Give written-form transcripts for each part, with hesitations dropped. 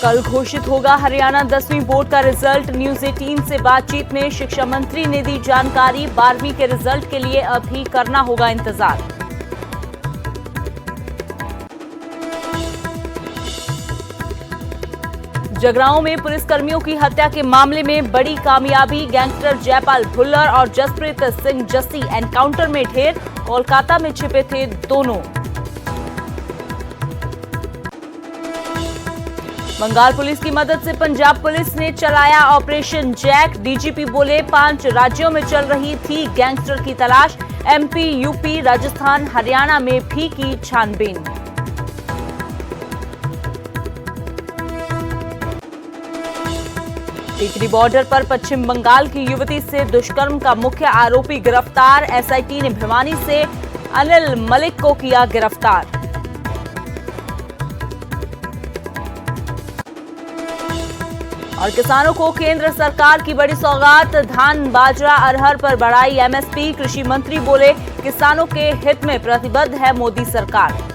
कल घोषित होगा हरियाणा 10वीं बोर्ड का रिजल्ट। न्यूज 18 से बातचीत में शिक्षा मंत्री ने दी जानकारी। 12वीं के रिजल्ट के लिए अभी करना होगा इंतजार। जगरांव में पुलिसकर्मियों की हत्या के मामले में बड़ी कामयाबी। गैंगस्टर जयपाल भुल्लर और जसप्रीत सिंह जस्सी एनकाउंटर में ढेर। कोलकाता में छिपे थे दोनों। बंगाल पुलिस की मदद से पंजाब पुलिस ने चलाया ऑपरेशन जैक। डीजीपी बोले 5 राज्यों में चल रही थी गैंगस्टर की तलाश। एमपी, यूपी, राजस्थान, हरियाणा में भी की छानबीन। टिकरी बॉर्डर पर पश्चिम बंगाल की युवती से दुष्कर्म का मुख्य आरोपी गिरफ्तार। एसआईटी ने भिवानी से अनिल मलिक को किया गिरफ्तार। और किसानों को केंद्र सरकार की बड़ी सौगात। धान, बाजरा, अरहर पर बढ़ाई एमएसपी। कृषि मंत्री बोले किसानों के हित में प्रतिबद्ध है मोदी सरकार।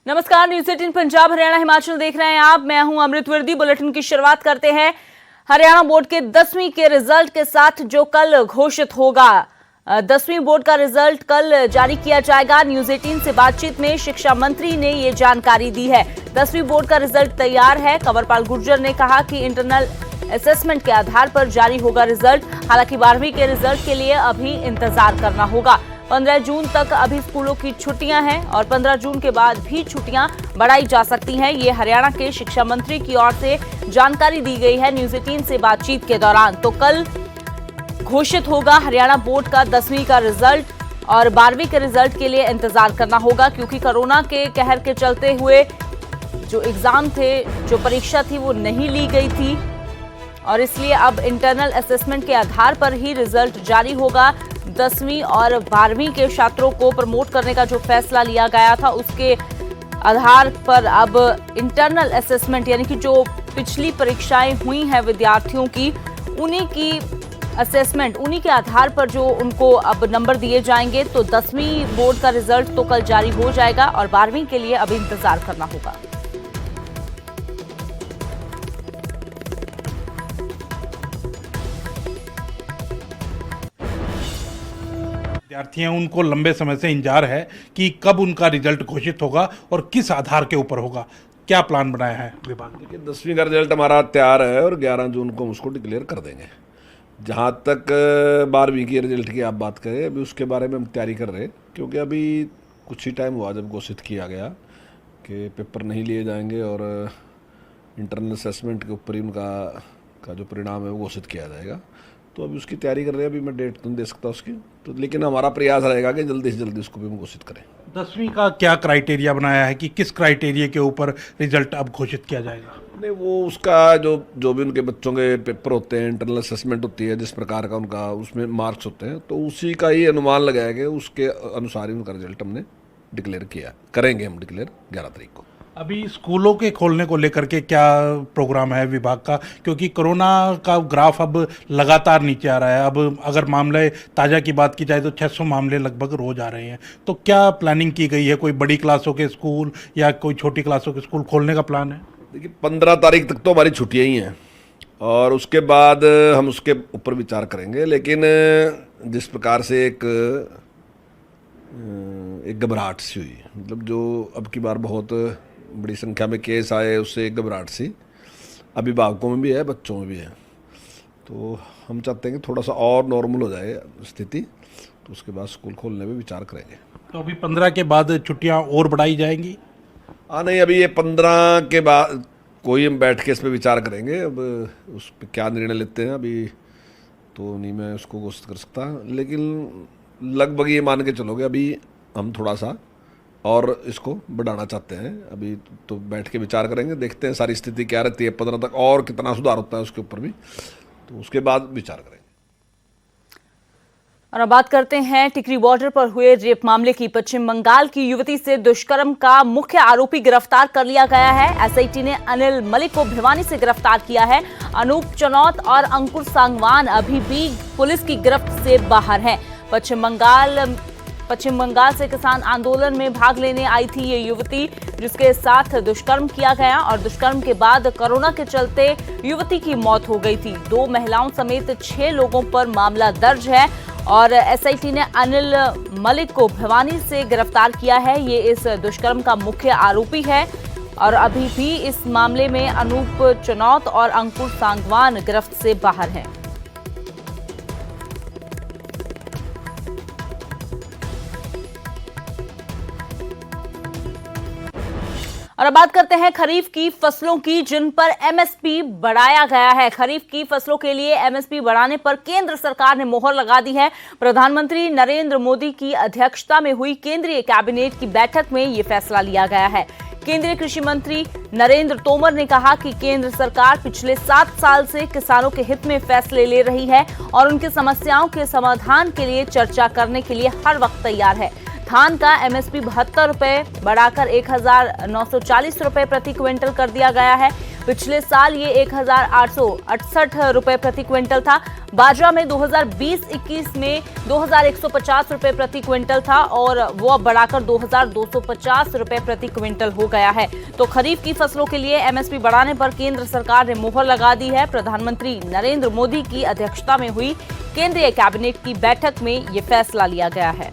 नमस्कार, न्यूज 18 पंजाब हरियाणा हिमाचल देख रहे हैं आप। मैं हूं अमृत वर्दी। बुलेटिन की शुरुआत करते हैं हरियाणा बोर्ड के 10वीं के रिजल्ट के साथ, जो कल घोषित होगा। 10वीं बोर्ड का रिजल्ट कल जारी किया जाएगा। न्यूज 18 से बातचीत में शिक्षा मंत्री ने ये जानकारी दी है। 10वीं बोर्ड का रिजल्ट तैयार है। कंवरपाल गुर्जर ने कहा कि इंटरनल असेसमेंट के आधार पर जारी होगा रिजल्ट। हालांकि 12वीं के रिजल्ट के लिए अभी इंतजार करना होगा। 15 जून तक अभी स्कूलों की छुट्टियां हैं और 15 जून के बाद भी छुट्टियां बढ़ाई जा सकती हैं। ये हरियाणा के शिक्षा मंत्री की ओर से जानकारी दी गई है न्यूज 18 से बातचीत के दौरान। तो कल घोषित होगा हरियाणा बोर्ड का 10वीं का रिजल्ट और 12वीं के रिजल्ट के लिए इंतजार करना होगा, क्योंकि कोरोना के कहर के चलते हुए जो एग्जाम थे, जो परीक्षा थी, वो नहीं ली गई थी और इसलिए अब इंटरनल असेसमेंट के आधार पर ही रिजल्ट जारी होगा। 10वीं और 12वीं के छात्रों को प्रमोट करने का जो फैसला लिया गया था, उसके आधार पर अब इंटरनल असेसमेंट यानी कि जो पिछली परीक्षाएं हुई हैं विद्यार्थियों की, उन्हीं की असेसमेंट, उन्हीं के आधार पर जो उनको अब नंबर दिए जाएंगे। तो 10वीं बोर्ड का रिजल्ट तो कल जारी हो जाएगा और 12वीं के लिए अभी इंतजार करना होगा। विद्यार्थी हैं, उनको लंबे समय से इंतजार है कि कब उनका रिजल्ट घोषित होगा और किस आधार के ऊपर होगा। क्या प्लान बनाया है विभाग ने? 10वीं का रिजल्ट हमारा तैयार है और 11 जून को हम उसको डिक्लेयर कर देंगे। जहाँ तक 12वीं की रिजल्ट की आप बात करें, अभी उसके बारे में हम तैयारी कर रहे हैं, क्योंकि अभी कुछ ही टाइम हुआ जब घोषित किया गया कि पेपर नहीं लिए जाएंगे और इंटरनल असेसमेंट के ऊपर ही उनका जो परिणाम है वो घोषित किया जाएगा। तो अभी उसकी तैयारी कर रहे हैं। अभी मैं डेट तो नहीं दे सकता उसकी, तो लेकिन हमारा प्रयास रहेगा कि जल्दी से जल्दी उसको भी हम घोषित करें। 10वीं का क्या क्राइटेरिया बनाया है कि किस क्राइटेरिया के ऊपर रिजल्ट अब घोषित किया जाएगा? नहीं, वो उसका जो भी उनके बच्चों के पेपर होते हैं, इंटरनल असेसमेंट होती है, जिस प्रकार का उनका उसमें मार्क्स होते हैं, तो उसी का ही अनुमान लगाया गया, उसके अनुसार ही उनका रिजल्ट हमने डिक्लेयर किया। करेंगे हम डिक्लेयर 11 तारीख को। अभी स्कूलों के खोलने को लेकर के क्या प्रोग्राम है विभाग का, क्योंकि कोरोना का ग्राफ अब लगातार नीचे आ रहा है। अब अगर मामले ताज़ा की बात की जाए तो 600 मामले लगभग रोज आ रहे हैं। तो क्या प्लानिंग की गई है? कोई बड़ी क्लासों के स्कूल या कोई छोटी क्लासों के स्कूल खोलने का प्लान है? देखिए, 15 तारीख तक तो हमारी छुट्टियाँ ही हैं और उसके बाद हम उसके ऊपर विचार करेंगे। लेकिन जिस प्रकार से एक घबराहट सी हुई, मतलब जो अब की बार बहुत बड़ी संख्या में केस आए, उससे एक घबराहट सी अभिभावकों में भी है, बच्चों में भी है। तो हम चाहते हैं कि थोड़ा सा और नॉर्मल हो जाए स्थिति, तो उसके बाद स्कूल खोलने में विचार करेंगे। तो अभी 15 के बाद छुट्टियां और बढ़ाई जाएंगी? नहीं, अभी ये 15 के बाद कोई हम बैठ के इस पर विचार करेंगे। अब उस पर क्या निर्णय लेते हैं अभी तो नहीं मैं उसको घोषित कर सकता, लेकिन लगभग ये मान के चलोगे अभी हम थोड़ा सा और इसको बढ़ाना चाहते हैं। अभी तो बैठ के विचार करेंगे, देखते हैं सारी स्थिति क्या रहती है 15 तक और कितना सुधार होता है उसके ऊपर भी, तो उसके बाद विचार करेंगे। और अब बात करते हैं टिकरी बॉर्डर पर हुए रेप मामले की। पश्चिम बंगाल की युवती से दुष्कर्म का मुख्य आरोपी गिरफ्तार कर लिया गया है। एसआईटी ने अनिल मलिक को भिवानी से गिरफ्तार किया है। अनूप चनौत और अंकुर सांगवान अभी भी पुलिस की गिरफ्त से बाहर हैं। पश्चिम बंगाल से किसान आंदोलन में भाग लेने आई थी ये युवती, जिसके साथ दुष्कर्म किया गया और दुष्कर्म के बाद कोरोना के चलते युवती की मौत हो गई थी। 2 महिलाओं समेत 6 लोगों पर मामला दर्ज है और एसआईटी ने अनिल मलिक को भिवानी से गिरफ्तार किया है। ये इस दुष्कर्म का मुख्य आरोपी है और अभी भी इस मामले में अनूप चनौत और अंकुर सांगवान गिरफ्त से बाहर हैं। और अब बात करते हैं खरीफ की फसलों की, जिन पर एमएसपी बढ़ाया गया है। खरीफ की फसलों के लिए एमएसपी बढ़ाने पर केंद्र सरकार ने मोहर लगा दी है। प्रधानमंत्री नरेंद्र मोदी की अध्यक्षता में हुई केंद्रीय कैबिनेट की बैठक में यह फैसला लिया गया है। केंद्रीय कृषि मंत्री नरेंद्र तोमर ने कहा कि केंद्र सरकार पिछले 7 साल से किसानों के हित में फैसले ले रही है और उनकी समस्याओं के समाधान के लिए चर्चा करने के लिए हर वक्त तैयार है। धान का एमएसपी 72 रुपए बढ़ाकर 1940 रुपए प्रति क्विंटल कर दिया गया है। पिछले साल ये 1868 रुपए प्रति क्विंटल था। बाजरा में 2020-21 में 2150 रुपए प्रति क्विंटल था और वो अब बढ़ाकर 2250 रुपए प्रति क्विंटल हो गया है। तो खरीफ की फसलों के लिए एमएसपी बढ़ाने पर केंद्र सरकार ने मोहर लगा दी है। प्रधानमंत्री नरेंद्र मोदी की अध्यक्षता में हुई केंद्रीय कैबिनेट की बैठक में ये फैसला लिया गया है।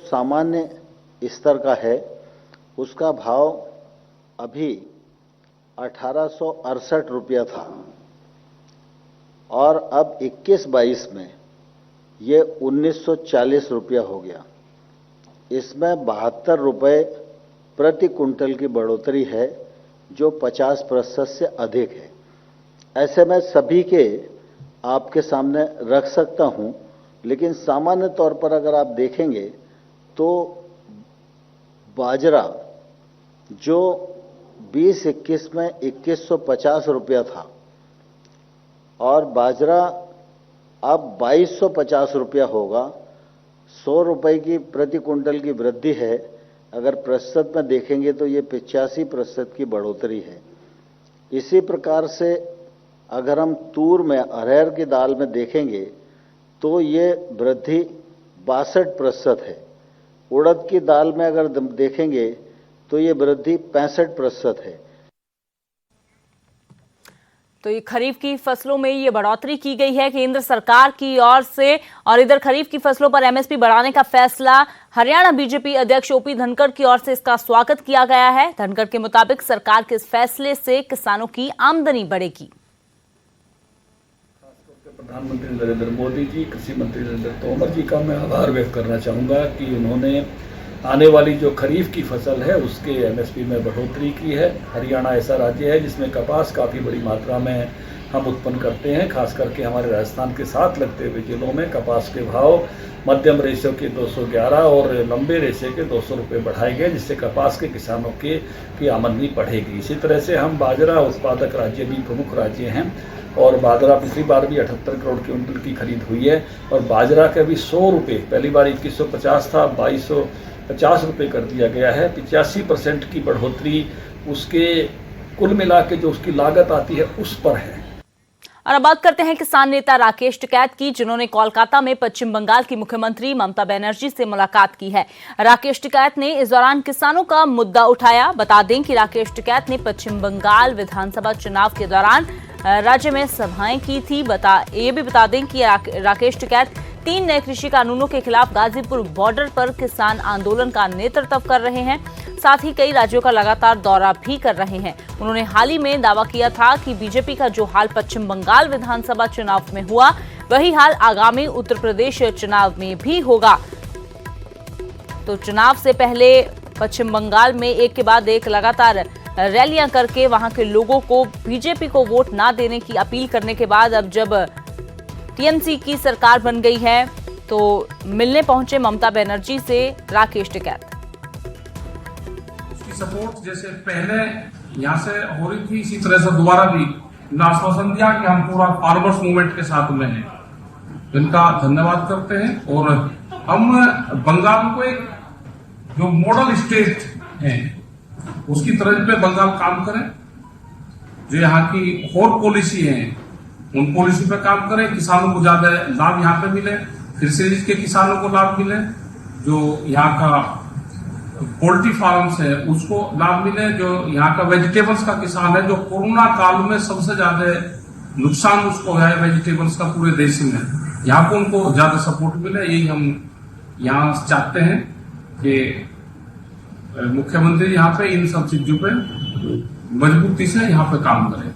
सामान्य स्तर का है उसका भाव अभी 1868 रुपया था और अब 21-22 में ये 1940 रुपया हो गया। इसमें 72 रुपये प्रति कुंटल की बढ़ोतरी है, जो 50% से अधिक है। ऐसे में सभी के आपके सामने रख सकता हूं, लेकिन सामान्य तौर पर अगर आप देखेंगे तो बाजरा जो 20-21 में 2150 रुपया था और बाजरा अब 2250 रुपया होगा। 100 रुपए की प्रति कुंटल की वृद्धि है। अगर प्रतिशत में देखेंगे तो ये 85% की बढ़ोतरी है। इसी प्रकार से अगर हम तूर में, अरहर की दाल में देखेंगे तो ये वृद्धि 62% है। उड़द की दाल में अगर देखेंगे तो ये वृद्धि 65% है। तो ये खरीफ की फसलों में ये बढ़ोतरी की गई है केंद्र सरकार की ओर से। और इधर खरीफ की फसलों पर एमएसपी बढ़ाने का फैसला हरियाणा बीजेपी अध्यक्ष ओपी धनखड़ की ओर से इसका स्वागत किया गया है। धनखड़ के मुताबिक सरकार के इस फैसले से किसानों की आमदनी बढ़ेगी। प्रधानमंत्री नरेंद्र मोदी जी, कृषि मंत्री नरेंद्र तोमर जी का मैं आभार व्यक्त करना चाहूँगा कि उन्होंने आने वाली जो खरीफ की फसल है उसके एमएसपी में बढ़ोतरी की है। हरियाणा ऐसा राज्य है जिसमें कपास काफ़ी बड़ी मात्रा में हम उत्पन्न करते हैं। खास करके हमारे राजस्थान के साथ लगते हुए जिलों में कपास के भाव मध्यम रेशे के 211 और लंबे रेशे के 200 रुपये बढ़ाए गए, जिससे कपास के किसानों की आमदनी बढ़ेगी। इसी तरह से हम बाजरा उत्पादक राज्य भी प्रमुख राज्य हैं और बाजरा पिछली बार भी 78 करोड़ क्विंटल की खरीद हुई है और बाजरा के भी 100 रुपये, पहली बार 2150 था, 2250 रुपये कर दिया गया है। 85% की बढ़ोतरी उसके कुल मिला के जो उसकी लागत आती है उस पर है। और अब बात करते हैं किसान नेता राकेश टिकैत की, जिन्होंने कोलकाता में पश्चिम बंगाल की मुख्यमंत्री ममता बनर्जी से मुलाकात की है। राकेश टिकैत ने इस दौरान किसानों का मुद्दा उठाया। बता दें कि राकेश टिकैत ने पश्चिम बंगाल विधानसभा चुनाव के दौरान राज्य में सभाएं की थी। ये भी बता दें कि राकेश टिकैत 3 नए कृषि कानूनों के खिलाफ गाजीपुर बॉर्डर पर किसान आंदोलन का नेतृत्व कर रहे हैं। साथ ही कई राज्यों का लगातार दौरा भी कर रहे हैं। उन्होंने हाल ही में दावा किया था कि बीजेपी का जो हाल पश्चिम बंगाल विधानसभा चुनाव में हुआ, वही हाल आगामी उत्तर प्रदेश चुनाव में भी होगा। तो चुनाव से पहले पश्चिम बंगाल में एक के बाद एक लगातार रैलियां करके वहां के लोगों को बीजेपी को वोट ना देने की अपील करने के बाद अब जब टीएमसी की सरकार बन गई है तो मिलने पहुंचे ममता बनर्जी से राकेश टिकैत। उसकी सपोर्ट जैसे पहले यहां से हो रही थी, इसी तरह से दोबारा भी ने आश्वासन दिया कि हम पूरा फार्मर्स मूवमेंट के साथ में हैं। इनका धन्यवाद करते हैं और हम बंगाल को एक जो मॉडल स्टेट है उसकी तरह पे बंगाल काम करें। जो यहाँ की और पॉलिसी है उन पॉलिसी पे काम करें, किसानों को ज्यादा लाभ यहाँ पे मिले, फिशरीज के किसानों को लाभ मिले, जो यहाँ का पोल्ट्री फार्म्स है उसको लाभ मिले, जो यहाँ का वेजिटेबल्स का किसान है जो कोरोना काल में सबसे ज्यादा नुकसान उसको है वेजिटेबल्स का पूरे देश में, यहाँ को उनको ज्यादा सपोर्ट मिले। यही हम यहाँ चाहते हैं कि मुख्यमंत्री यहाँ पे इन सब चीजों पे मजबूती से यहाँ पे काम करें।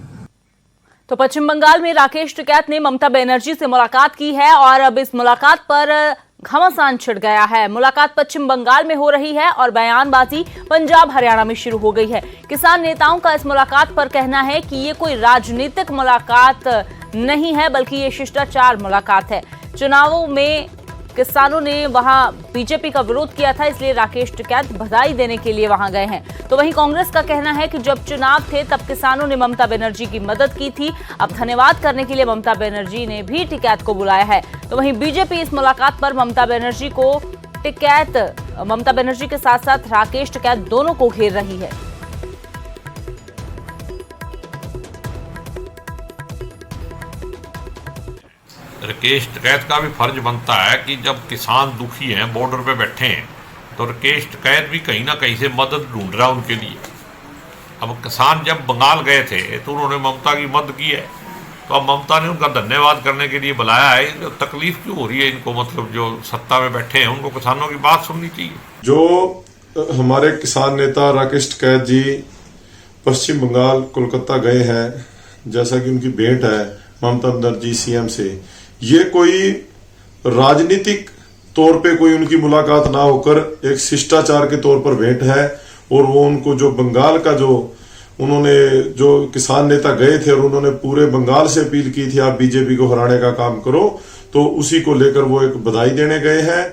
तो पश्चिम बंगाल में राकेश टिकैत ने ममता बनर्जी से मुलाकात की है और अब इस मुलाकात पर घमासान छिड़ गया है। मुलाकात पश्चिम बंगाल में हो रही है और बयानबाजी पंजाब हरियाणा में शुरू हो गई है। किसान नेताओं का इस मुलाकात पर कहना है कि ये कोई राजनीतिक मुलाकात नहीं है बल्कि ये शिष्टाचार मुलाकात है। चुनावों में किसानों ने वहां बीजेपी का विरोध किया था, इसलिए राकेश टिकैत बधाई देने के लिए वहां गए हैं। तो वहीं कांग्रेस का कहना है कि जब चुनाव थे तब किसानों ने ममता बनर्जी की मदद की थी, अब धन्यवाद करने के लिए ममता बनर्जी ने भी टिकैत को बुलाया है। तो वहीं बीजेपी इस मुलाकात पर ममता बनर्जी के साथ साथ राकेश टिकैत दोनों को घेर रही है। राकेश टिकैत का भी फर्ज बनता है कि जब किसान दुखी हैं, बॉर्डर पे बैठे हैं, तो राकेश टिकैत भी कहीं ना कहीं से मदद ढूंढ रहा है उनके लिए। अब किसान जब बंगाल गए थे तो उन्होंने ममता की मदद की है, तो अब ममता ने उनका धन्यवाद करने के लिए बुलाया है। जो तकलीफ क्यों हो रही है इनको, मतलब जो सत्ता में बैठे हैं उनको किसानों की बात सुननी चाहिए। जो हमारे किसान नेता राकेश टिकैत जी पश्चिम बंगाल कोलकाता गए हैं, जैसा कि उनकी भेंट है ममता बनर्जी सीएम से, ये कोई राजनीतिक तौर पे कोई उनकी मुलाकात ना होकर एक शिष्टाचार के तौर पर भेंट है। और वो उनको जो बंगाल का जो उन्होंने जो किसान नेता गए थे और उन्होंने पूरे बंगाल से अपील की थी आप बीजेपी को हराने का काम करो, तो उसी को लेकर वो एक बधाई देने गए हैं।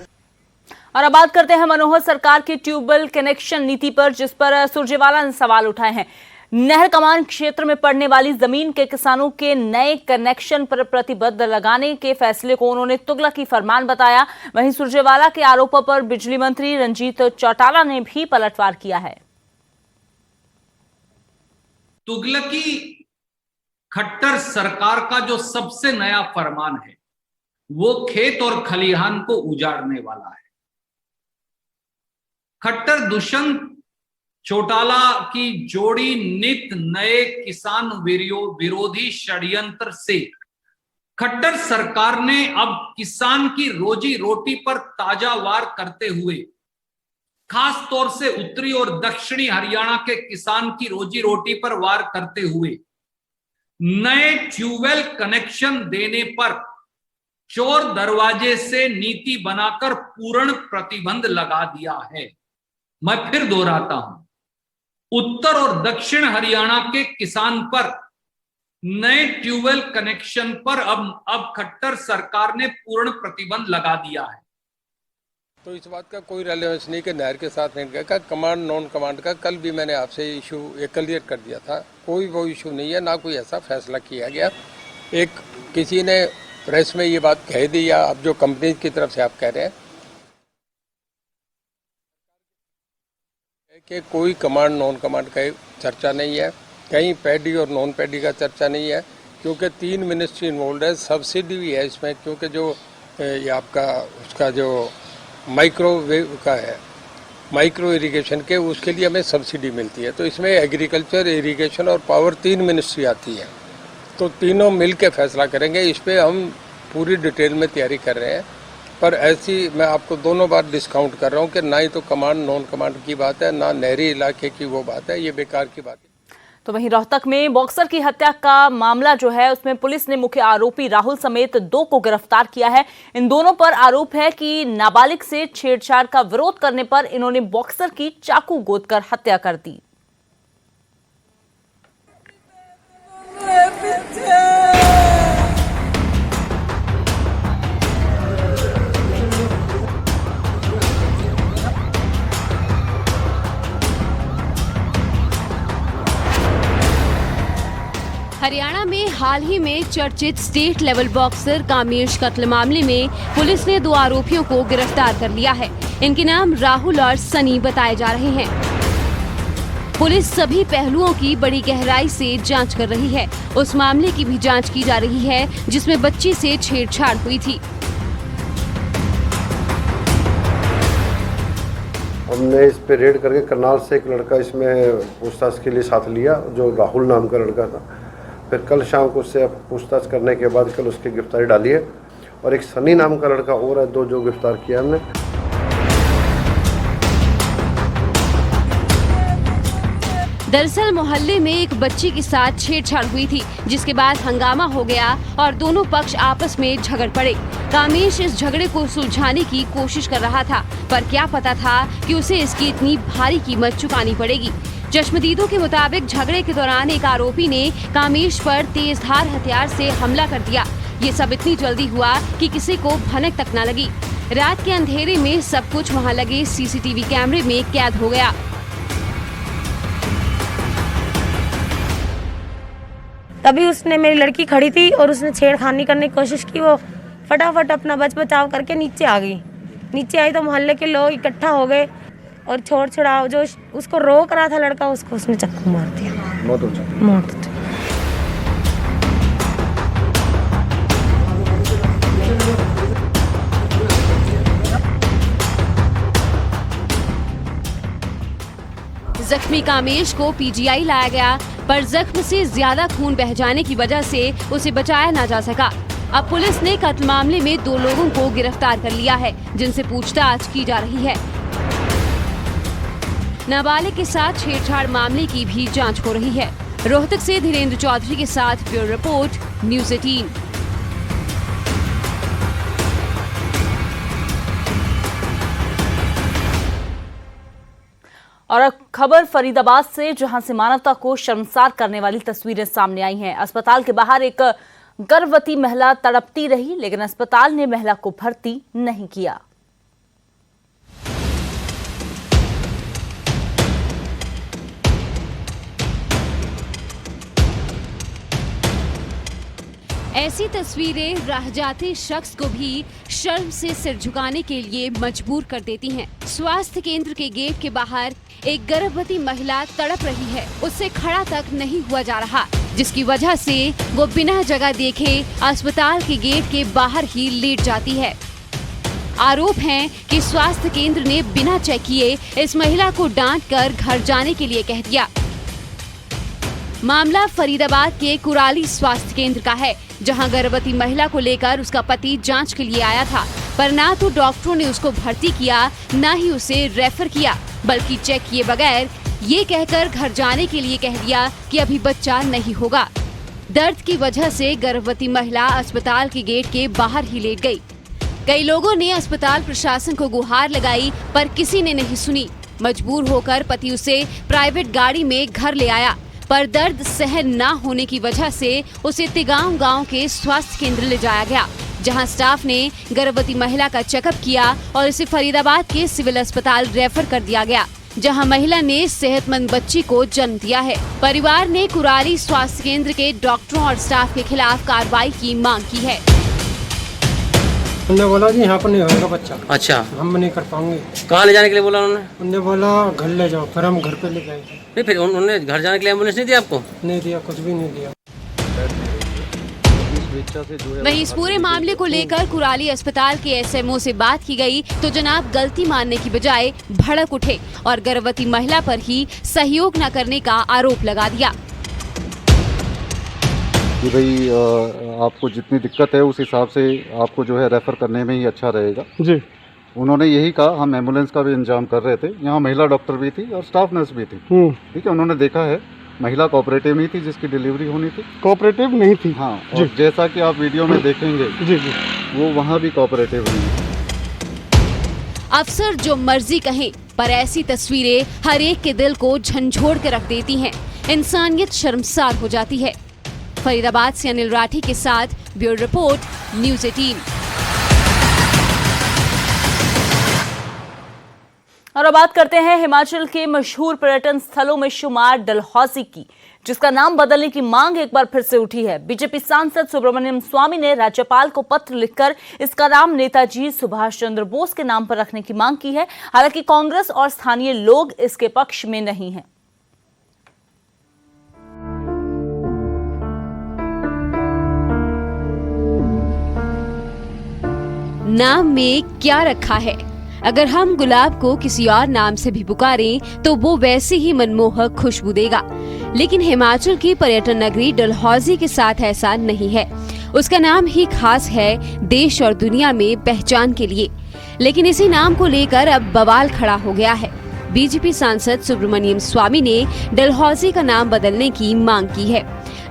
और अब बात करते हैं मनोहर सरकार की ट्यूबवेल कनेक्शन नीति पर, जिस पर सुरजेवाला ने सवाल उठाए हैं। नहर कमान क्षेत्र में पड़ने वाली जमीन के किसानों के नए कनेक्शन पर प्रतिबंध लगाने के फैसले को उन्होंने तुगलकी फरमान बताया। वहीं सुरजेवाला के आरोपों पर बिजली मंत्री रंजीत चौटाला ने भी पलटवार किया है। तुगलकी खट्टर सरकार का जो सबसे नया फरमान है वो खेत और खलिहान को उजाड़ने वाला है। खट्टर दुष्यंत चौटाला की जोड़ी नित नए किसान विरोधी षड्यंत्र से खट्टर सरकार ने अब किसान की रोजी रोटी पर ताजा वार करते हुए, खास तौर से उत्तरी और दक्षिणी हरियाणा के किसान की रोजी रोटी पर वार करते हुए नए ट्यूबवेल कनेक्शन देने पर चोर दरवाजे से नीति बनाकर पूर्ण प्रतिबंध लगा दिया है। मैं फिर दोहराता हूं, उत्तर और दक्षिण हरियाणा के किसान पर नए ट्यूबवेल कनेक्शन पर अब खट्टर सरकार ने पूर्ण प्रतिबंध लगा दिया है। तो इस बात का कोई रेलेवेंस नहीं कि नहर के साथ नहीं का कमांड नॉन कमांड का कल भी मैंने आपसे इशू क्लियर कर दिया था। कोई वो इशू नहीं है, ना कोई ऐसा फैसला किया गया। एक किसी ने प्रेस में ये बात कह दी या अब जो कंपनी की तरफ से आप कह रहे हैं कि कोई कमांड नॉन कमांड का चर्चा नहीं है, कहीं पैडी और नॉन पैडी का चर्चा नहीं है, क्योंकि 3 मिनिस्ट्री इन्वॉल्व है। सब्सिडी भी है इसमें, क्योंकि जो ये आपका उसका जो माइक्रोवेव का है, माइक्रो इरिगेशन के, उसके लिए हमें सब्सिडी मिलती है। तो इसमें एग्रीकल्चर, इरिगेशन और पावर 3 मिनिस्ट्री आती है, तो तीनों मिल के फैसला करेंगे। इस पर हम पूरी डिटेल में तैयारी कर रहे हैं, पर ऐसी मैं आपको दोनों बार डिस्काउंट कर रहा हूँ कि ना ही तो कमांड नॉन कमांड की बात है, ना नहरी इलाके की वो बात है, ये बेकार की बात है। तो वहीं रोहतक में बॉक्सर की हत्या का मामला जो है उसमें पुलिस ने मुख्य आरोपी राहुल समेत 2 को गिरफ्तार किया है। इन दोनों पर आरोप है कि नाबालिग से छेड़छाड़ का विरोध करने पर इन्होंने बॉक्सर की चाकू गोदकर हत्या कर दी। हरियाणा में हाल ही में चर्चित स्टेट लेवल बॉक्सर कामेश कत्ल मामले में पुलिस ने 2 आरोपियों को गिरफ्तार कर लिया है। इनके नाम राहुल और सनी बताए जा रहे हैं। पुलिस सभी पहलुओं की बड़ी गहराई से जांच कर रही है। उस मामले की भी जांच की जा रही है जिसमें बच्ची से छेड़छाड़ हुई थी। हमने इस पे रेड करके करनाल से एक लड़का इसमें पूछताछ के लिए साथ लिया, जो राहुल नाम का लड़का था। फिर कल शाम को उससे पूछताछ करने के बाद कल उसकी गिरफ्तारी डाली है और एक सनी नाम का लड़का और है, 2 जो गिरफ्तार किया हमने। दरअसल मोहल्ले में एक बच्ची के साथ छेड़छाड़ हुई थी, जिसके बाद हंगामा हो गया और दोनों पक्ष आपस में झगड़ पड़े। कामेश इस झगड़े को सुलझाने की कोशिश कर रहा था, पर क्या पता था कि उसे इसकी इतनी भारी कीमत चुकानी पड़ेगी। चश्मदीदों के मुताबिक झगड़े के दौरान एक आरोपी ने कामेश पर तेजधार हथियार से हमला कर दिया। ये सब इतनी जल्दी हुआ कि किसी को भनक तक न लगी। रात के अंधेरे में सब कुछ वहाँ लगे सीसीटीवी कैमरे में कैद हो गया। तभी उसने, मेरी लड़की खड़ी थी और उसने छेड़खानी करने की कोशिश की। वो फटाफट अपना बचाव करके नीचे आ गई। नीचे आई तो मोहल्ले के लोग इकट्ठा हो गए और छोड़ छुड़ाओ जो उसको रोक रहा था लड़का, उसको उसने चाकू मार दिया। मौत। जख्मी कामेश को पीजीआई लाया गया, पर जख्म से ज्यादा खून बह जाने की वजह से उसे बचाया न जा सका। अब पुलिस ने कत्ल मामले में 2 लोगों को गिरफ्तार कर लिया है, जिनसे पूछताछ की जा रही है। नाबालिग के साथ छेड़छाड़ मामले की भी जांच हो रही है। रोहतक से धीरेन्द्र चौधरी के साथ ब्यूरो रिपोर्ट, न्यूज़ 18। और अब खबर फरीदाबाद से, जहां से मानवता को शर्मसार करने वाली तस्वीरें सामने आई हैं। अस्पताल के बाहर एक गर्भवती महिला तड़पती रही, लेकिन अस्पताल ने महिला को भर्ती नहीं किया। ऐसी तस्वीरें राह जाते शख्स को भी शर्म से सिर झुकाने के लिए मजबूर कर देती हैं। स्वास्थ्य केंद्र के गेट के बाहर एक गर्भवती महिला तड़प रही है, उससे खड़ा तक नहीं हुआ जा रहा, जिसकी वजह से वो बिना जगह देखे अस्पताल के गेट के बाहर ही लेट जाती है। आरोप है कि स्वास्थ्य केंद्र ने बिना चेक किए इस महिला को डांटकर घर जाने के लिए कह दिया। मामला फरीदाबाद के कुराली स्वास्थ्य केंद्र का है, जहां गर्भवती महिला को लेकर उसका पति जांच के लिए आया था, पर ना तो डॉक्टरों ने उसको भर्ती किया, ना ही उसे रेफर किया, बल्कि चेक किए बगैर ये कहकर घर जाने के लिए कह दिया कि अभी बच्चा नहीं होगा। दर्द की वजह से गर्भवती महिला अस्पताल के गेट के बाहर ही लेट गई। कई लोगों ने अस्पताल प्रशासन को गुहार लगाई, पर किसी ने नहीं सुनी। मजबूर होकर पति उसे प्राइवेट गाड़ी में घर ले आया, पर दर्द सहन न होने की वजह से उसे तिगांव गांव के स्वास्थ्य केंद्र ले जाया गया, जहां स्टाफ ने गर्भवती महिला का चेकअप किया और इसे फरीदाबाद के सिविल अस्पताल रेफर कर दिया गया, जहां महिला ने सेहतमंद बच्ची को जन्म दिया है। परिवार ने कुराली स्वास्थ्य केंद्र के डॉक्टरों और स्टाफ के खिलाफ कार्रवाई की मांग की है। उन्होंने बोला जी यहाँ पर नहीं होगा बच्चा। अच्छा, हम नहीं कर पाएंगे। कहाँ ले जाने के लिए बोला उन्होंने? उन्होंने बोला घर ले जाओ, फिर हम घर पे ले गए। नहीं, फिर उन्होंने घर जाने के लिए एम्बुलेंस नहीं दिया आपको? नहीं दिया, कुछ भी नहीं दिया। वहीं इस पूरे मामले को लेकर कुराली अस्पताल के एसएमओ से बात की गई तो जनाब गलती मानने की बजाय भड़क उठे और गर्भवती महिला पर ही सहयोग न करने का आरोप लगा दिया कि भाई आपको जितनी दिक्कत है उस हिसाब से आपको जो है रेफर करने में ही अच्छा रहेगा जी। उन्होंने यही कहा। हम एम्बुलेंस का भी इंतजाम कर रहे थे, यहाँ महिला डॉक्टर भी थी और स्टाफ नर्स भी थी। ठीक है, उन्होंने देखा है महिला कोऑपरेटिव नहीं थी जिसकी डिलीवरी होनी थी। कोऑपरेटिव नहीं थी? हाँ, और जैसा कि आप वीडियो में देखेंगे जी जी, वो वहाँ भी कोऑपरेटिव नहीं है। अफसर जो मर्जी कहें, पर ऐसी तस्वीरें हर एक के दिल को झंझोड़ के रख देती हैं। इंसानियत शर्मसार हो जाती है। फरीदाबाद से अनिल राठी के साथ ब्यूरो रिपोर्ट, न्यूज़ 18। और अब बात करते हैं हिमाचल के मशहूर पर्यटन स्थलों में शुमार डलहौजी की, जिसका नाम बदलने की मांग एक बार फिर से उठी है। बीजेपी सांसद सुब्रमण्यम स्वामी ने राज्यपाल को पत्र लिखकर इसका नाम नेताजी सुभाष चंद्र बोस के नाम पर रखने की मांग की है। हालांकि कांग्रेस और स्थानीय लोग इसके पक्ष में नहीं हैं। नाम में क्या रखा है? अगर हम गुलाब को किसी और नाम से भी पुकारें तो वो वैसे ही मनमोहक खुशबू देगा, लेकिन हिमाचल की पर्यटन नगरी डलहौजी के साथ ऐसा नहीं है। उसका नाम ही खास है देश और दुनिया में पहचान के लिए, लेकिन इसी नाम को लेकर अब बवाल खड़ा हो गया है। बीजेपी सांसद सुब्रमण्यम स्वामी ने डलहौजी का नाम बदलने की मांग की है।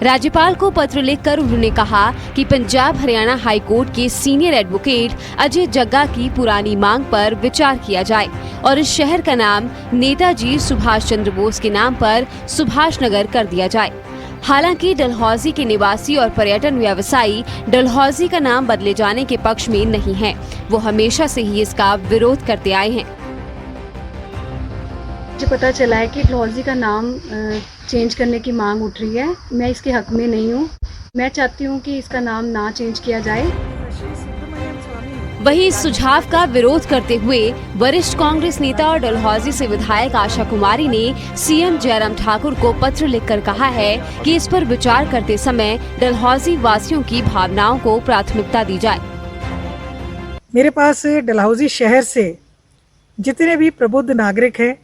राज्यपाल को पत्र लिखकर उन्होंने कहा कि पंजाब हरियाणा हाई कोर्ट के सीनियर एडवोकेट अजय जग्गा की पुरानी मांग पर विचार किया जाए और इस शहर का नाम नेताजी सुभाष चंद्र बोस के नाम पर सुभाष नगर कर दिया जाए। हालांकि डलहौजी के निवासी और पर्यटन व्यवसायी डलहौजी का नाम बदले जाने के पक्ष में नहीं हैं। वो हमेशा से ही इसका विरोध करते आए हैं। मुझे पता चला है कि डलहौजी का नाम चेंज करने की मांग उठ रही है। मैं इसके हक में नहीं हूँ। मैं चाहती हूँ कि इसका नाम ना चेंज किया जाए। वहीं इस सुझाव का विरोध करते हुए वरिष्ठ कांग्रेस नेता और डलहौजी से विधायक आशा कुमारी ने सीएम जयराम ठाकुर को पत्र लिखकर कहा है कि इस पर विचार करते समय डलहौजी वासियों की भावनाओं को प्राथमिकता दी जाए। मेरे पास डलहौजी शहर से जितने भी प्रबुद्ध नागरिक हैं,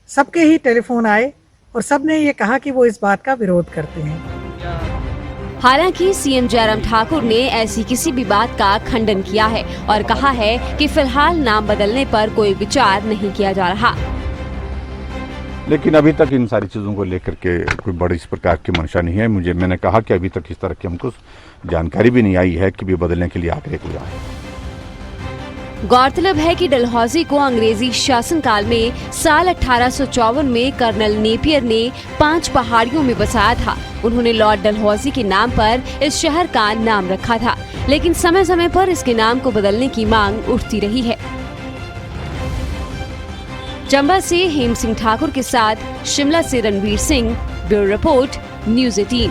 सबके ही टेलीफोन आए और सबने ये कहा कि वो इस बात का विरोध करते हैं। हालांकि सीएम जयराम ठाकुर ने ऐसी किसी भी बात का खंडन किया है और कहा है कि फिलहाल नाम बदलने पर कोई विचार नहीं किया जा रहा। लेकिन अभी तक इन सारी चीज़ों को लेकर के कोई बड़ी इस प्रकार की मंशा नहीं है। मैंने कहा कि अभी तक इस तरह की हमको जानकारी भी नहीं आई है कि भी बदलने के लिए आग्रह किया है। गौरतलब है कि डलहौजी को अंग्रेजी शासनकाल में साल 1854 में कर्नल नेपियर ने 5 पहाड़ियों में बसाया था। उन्होंने लॉर्ड डलहौजी के नाम पर इस शहर का नाम रखा था, लेकिन समय समय पर इसके नाम को बदलने की मांग उठती रही है। चंबा से हेम सिंह ठाकुर के साथ शिमला से Ranveer Singh, bureau report, news 18।